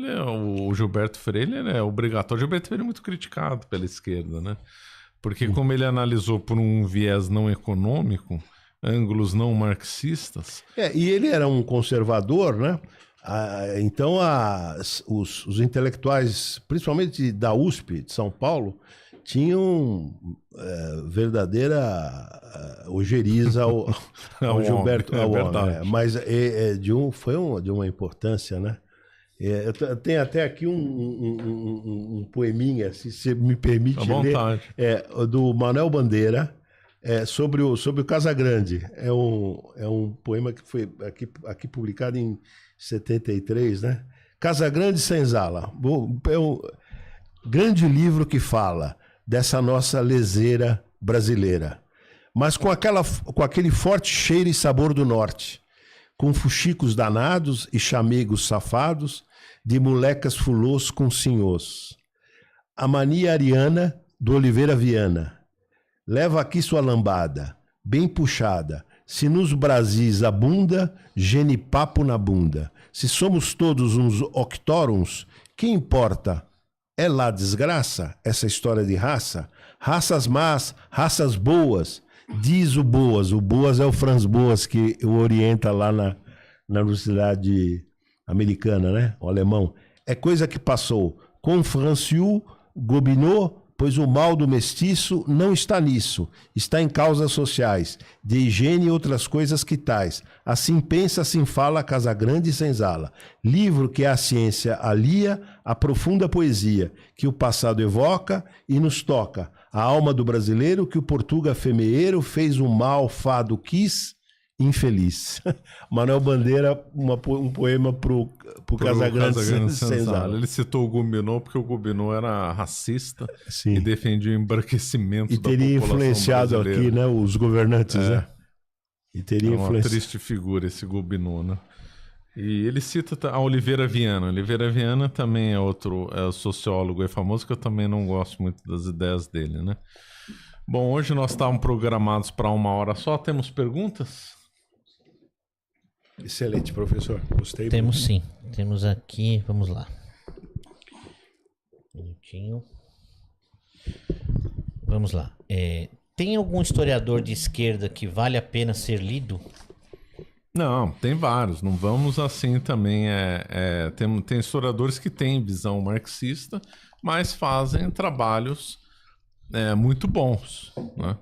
o Gilberto Freire ele é obrigatório. O Gilberto Freire é muito criticado pela esquerda, né? Porque como ele analisou por um viés não econômico, ângulos não marxistas... E ele era um conservador, né? Então, os intelectuais, principalmente da USP, de São Paulo, tinham verdadeira ojeriza ao Gilberto. Mas foi de uma importância, né? Eu tenho até aqui um poeminha, se você me permite ler, do Manuel Bandeira, sobre o Casagrande. É um poema que foi aqui publicado em 73, né? Casagrande Senzala. É um grande livro que fala dessa nossa leseira brasileira, mas com aquele forte cheiro e sabor do norte, com fuxicos danados e chamegos safados de molecas fulôs com sinhôs. A mania ariana do Oliveira Viana. Leva aqui sua lambada, bem puxada. Se nos Brasis abunda, genipapo na bunda. Se somos todos uns octórons, que importa? É lá desgraça, essa história de raça? Raças más, raças boas. Diz o Boas é o Franz Boas, que o orienta lá na Universidade Americana, né? O alemão. É coisa que passou com Franciu, Gobineau, pois o mal do mestiço não está nisso, está em causas sociais, de higiene e outras coisas que tais. Assim pensa, assim fala Casagrande e Senzala. Livro que a ciência alia, a profunda poesia, que o passado evoca e nos toca. A alma do brasileiro que o Portuga femeeiro fez um mal fado quis, infeliz. Manuel Bandeira, um poema pro Casagrande Senzala. Ele citou o Gobineau porque o Gobineau era racista. Sim. E defendia o embranquecimento da população teria influenciado brasileira. Aqui, né, os governantes, né? E teria uma influência. triste figura esse Gobineau, né? E ele cita a Oliveira Viana. Oliveira Viana também é outro sociólogo e famoso, que eu também não gosto muito das ideias dele, né? Bom, hoje nós estávamos programados para 1 hora só. Temos perguntas? Excelente, professor. Gostei. Temos sim. Temos aqui, vamos lá. Um minutinho. Vamos lá. Tem algum historiador de esquerda que vale a pena ser lido? Não, tem vários. Não vamos assim também. Tem historiadores que têm visão marxista, mas fazem trabalhos muito bons, né?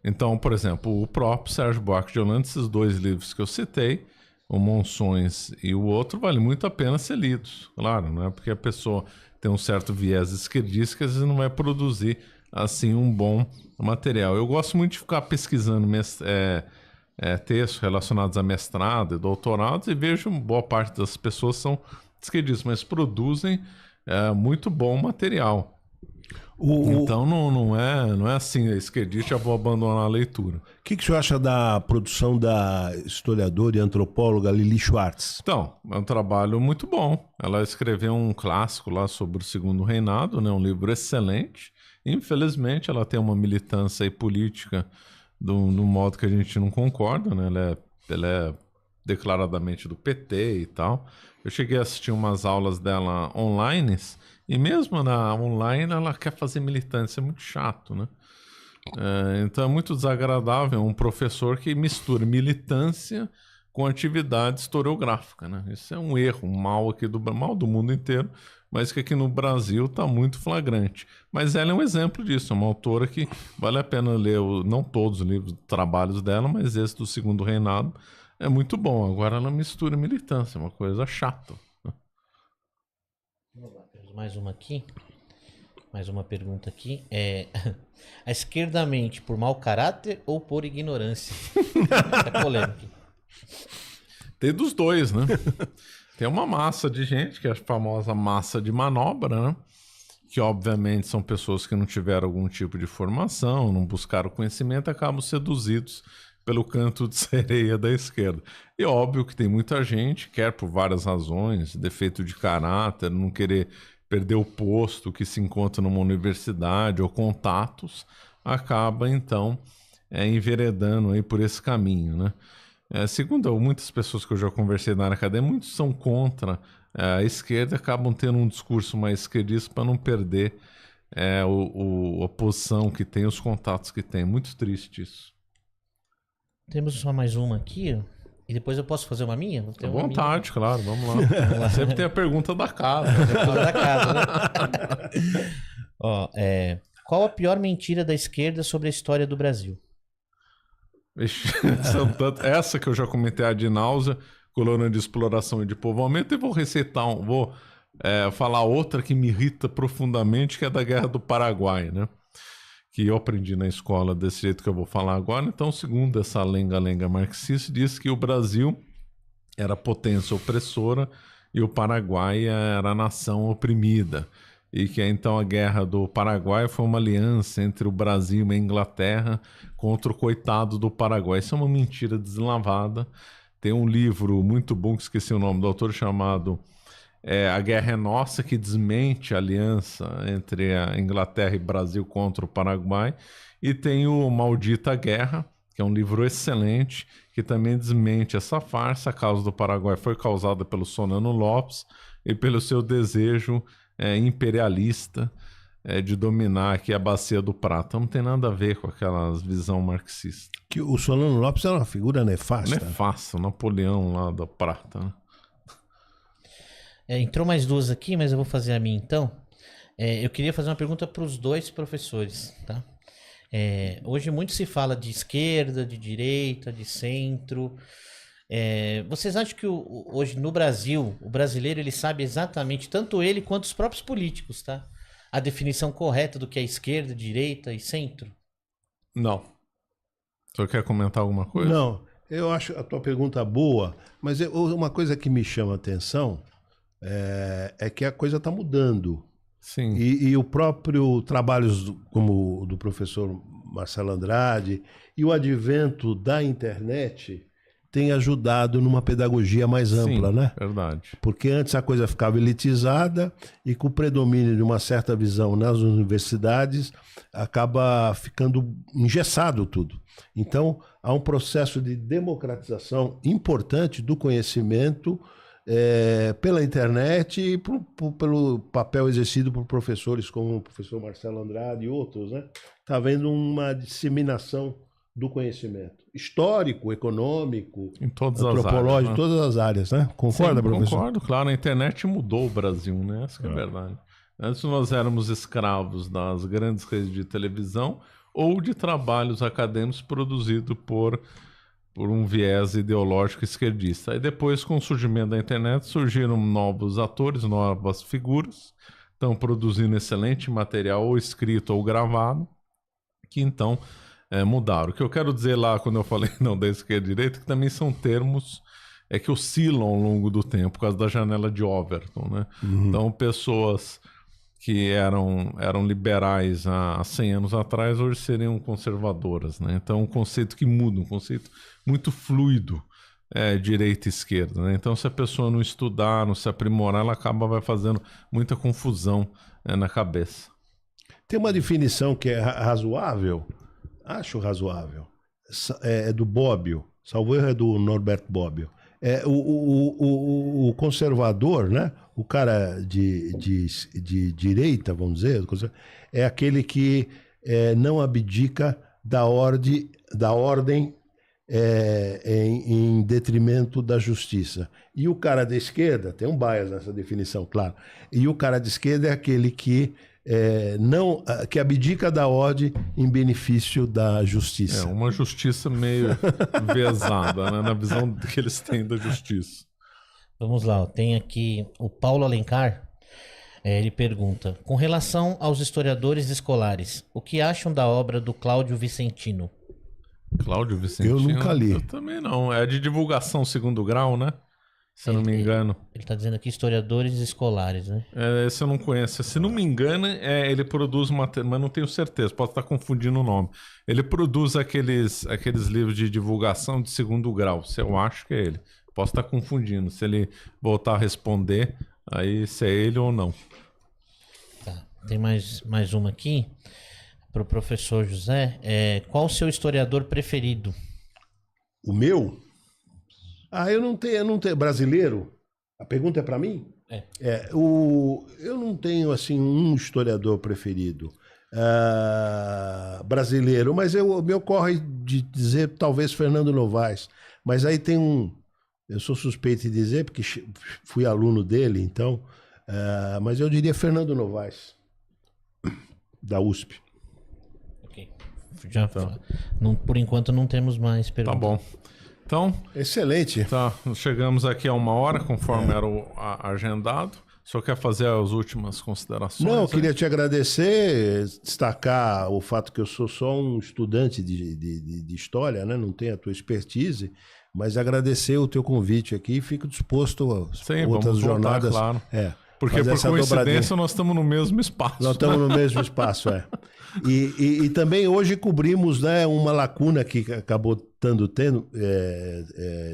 Então, por exemplo, o próprio Sérgio Buarque de Holanda, esses 2 livros que eu citei, o Monções e o outro, vale muito a pena ser lidos. Claro, não é porque a pessoa tem um certo viés esquerdista que às vezes não vai produzir assim um bom material. Eu gosto muito de ficar pesquisando textos relacionados a mestrado e doutorado e vejo boa parte das pessoas são esquerdistas, mas produzem muito bom material. Então não é assim, esquerdista, já vou abandonar a leitura. O que o senhor acha da produção da historiadora e antropóloga Lili Schwartz? Então, é um trabalho muito bom. Ela escreveu um clássico lá sobre o Segundo Reinado, né? Um livro excelente. Infelizmente, ela tem uma militância política do modo que a gente não concorda, né? Ela é declaradamente do PT e tal. Eu cheguei a assistir umas aulas dela online, e mesmo na online ela quer fazer militância, é muito chato, né? Então é muito desagradável um professor que mistura militância com atividade historiográfica, né? Isso é um erro, um mal aqui mal do mundo inteiro, mas que aqui no Brasil está muito flagrante. Mas ela é um exemplo disso, é uma autora que vale a pena ler, não todos os livros, trabalhos dela, mas esse do Segundo Reinado é muito bom. Agora ela mistura militância, é uma coisa chata. Vamos lá, temos mais uma aqui. Mais uma pergunta aqui. A esquerda mente por mau caráter ou por ignorância? É polêmico. Tem dos dois, né? Tem uma massa de gente, que é a famosa massa de manobra, né? Que obviamente são pessoas que não tiveram algum tipo de formação, não buscaram conhecimento, acabam seduzidos pelo canto de sereia da esquerda. E óbvio que tem muita gente, quer por várias razões, defeito de caráter, não querer perder o posto que se encontra numa universidade ou contatos, acaba então enveredando aí por esse caminho, né? Segundo muitas pessoas que eu já conversei na área acadêmica, muitos são contra a esquerda, acabam tendo um discurso mais esquerdista para não perder a posição que tem, os contatos que tem. Muito triste isso. Temos só mais uma aqui, ó. E depois eu posso fazer uma minha? À vontade, claro, vamos lá. Sempre tem a pergunta da casa. Da casa, né? Ó, qual a pior mentira da esquerda sobre a história do Brasil? Essa que eu já comentei, a de náusea, colônia de exploração e de povoamento, e vou falar outra que me irrita profundamente, que é da Guerra do Paraguai, né? Que eu aprendi na escola desse jeito que eu vou falar agora. Então, segundo essa lenga-lenga marxista, diz que o Brasil era potência opressora e o Paraguai era a nação oprimida. E que então a Guerra do Paraguai foi uma aliança entre o Brasil e a Inglaterra contra o coitado do Paraguai. Isso é uma mentira deslavada. Tem um livro muito bom, que esqueci o nome do autor, chamado A Guerra é Nossa, que desmente a aliança entre a Inglaterra e Brasil contra o Paraguai. E tem o Maldita Guerra, que é um livro excelente, que também desmente essa farsa. A causa do Paraguai foi causada pelo Solano Lopes e pelo seu desejo imperialista de dominar aqui a Bacia do Prata. Não tem nada a ver com aquela visão marxista. Que o Solano Lopes era uma figura nefasta. Nefasta, Napoleão lá da Prata, né? Entrou mais duas aqui, mas eu vou fazer a minha então. Eu queria fazer uma pergunta para os dois professores, tá? Hoje muito se fala de esquerda, de direita, de centro. Vocês acham que hoje no Brasil, o brasileiro ele sabe exatamente, tanto ele quanto os próprios políticos, tá? A definição correta do que é esquerda, direita e centro? Não. O senhor quer comentar alguma coisa? Não, eu acho a tua pergunta boa, mas uma coisa que me chama a atenção é que a coisa está mudando. Sim. E o próprio trabalho como o do professor Marcelo Andrade, e o advento da internet tem ajudado numa pedagogia mais ampla, Sim, né? Verdade. Porque antes a coisa ficava elitizada e com o predomínio de uma certa visão nas universidades acaba ficando engessado tudo. Então há um processo de democratização importante do conhecimento pela internet e pelo papel exercido por professores como o professor Marcelo Andrade e outros, né? Está havendo uma disseminação do conhecimento histórico, econômico, Em todas antropológico, as áreas, né? todas as áreas, né? Concorda, Sim, professor? concordo, claro. A internet mudou o Brasil, né? Essa que é a verdade. Antes nós éramos escravos das grandes redes de televisão ou de trabalhos acadêmicos produzidos por um viés ideológico esquerdista. Aí depois, com o surgimento da internet, surgiram novos atores, novas figuras, estão produzindo excelente material, ou escrito ou gravado, que então mudaram. O que eu quero dizer lá, quando eu falei não da esquerda e direita, que também são termos que oscilam ao longo do tempo, por causa da janela de Overton, né? Então, pessoas que eram liberais há 100 anos atrás, hoje seriam conservadoras, né? Então, um conceito que muda, um conceito muito fluido, direita e esquerda, né? Então, se a pessoa não estudar, não se aprimorar, ela vai fazendo muita confusão na cabeça. Tem uma definição que é razoável, acho razoável, é do Bobbio, salvo erro é do Norberto Bobbio. O conservador, né? O cara de direita, vamos dizer, é aquele que não abdica da ordem em detrimento da justiça. E o cara da esquerda, tem um bias nessa definição, claro, e o cara de esquerda é aquele que que abdica da ordem em benefício da justiça. Uma justiça meio vesada, né, na visão que eles têm da justiça. Vamos lá, tem aqui o Paulo Alencar, ele pergunta, com relação aos historiadores escolares, o que acham da obra do Cláudio Vicentino? Cláudio Vicentino? Eu nunca li. Eu também não, é de divulgação segundo grau, né? Se eu não me engano. Ele está dizendo aqui historiadores escolares, né? Esse eu não conheço. Se não me engano, ele produz mas não tenho certeza, posso estar confundindo o nome. Ele produz aqueles livros de divulgação de segundo grau. Se eu acho que é ele. Posso estar confundindo. Se ele voltar a responder, aí se é ele ou não. Tá. Tem mais uma aqui para o professor José. Qual o seu historiador preferido? O meu? Eu não tenho. Brasileiro? A pergunta é para mim? Eu não tenho assim um historiador preferido brasileiro, mas me ocorre de dizer talvez Fernando Novaes. Mas aí tem eu sou suspeito de dizer porque fui aluno dele, então, mas eu diria Fernando Novaes, da USP. Ok. Por enquanto não temos mais perguntas. Tá bom. Então, excelente. Tá, chegamos aqui a 1h, conforme era agendado. O senhor quer fazer as últimas considerações? Não, eu queria te agradecer, destacar o fato que eu sou só um estudante de história, né? Não tenho a tua expertise, mas agradecer o teu convite aqui e fico disposto a outras jornadas. Claro. Porque por coincidência nós estamos no mesmo espaço. Nós estamos no mesmo espaço, E também hoje cobrimos, né, uma lacuna que acabou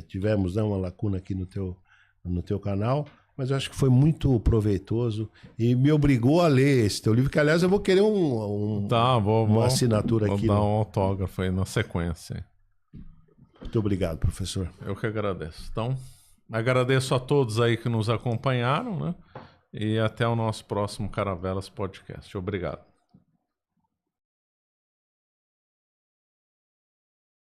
tivemos, né, uma lacuna aqui no teu canal, mas eu acho que foi muito proveitoso e me obrigou a ler esse teu livro, que aliás eu vou querer uma assinatura aqui. Vou dar um autógrafo aí na sequência. Muito obrigado, professor. Eu que agradeço. Então, agradeço a todos aí que nos acompanharam, né? E até o nosso próximo Caravelas Podcast. Obrigado.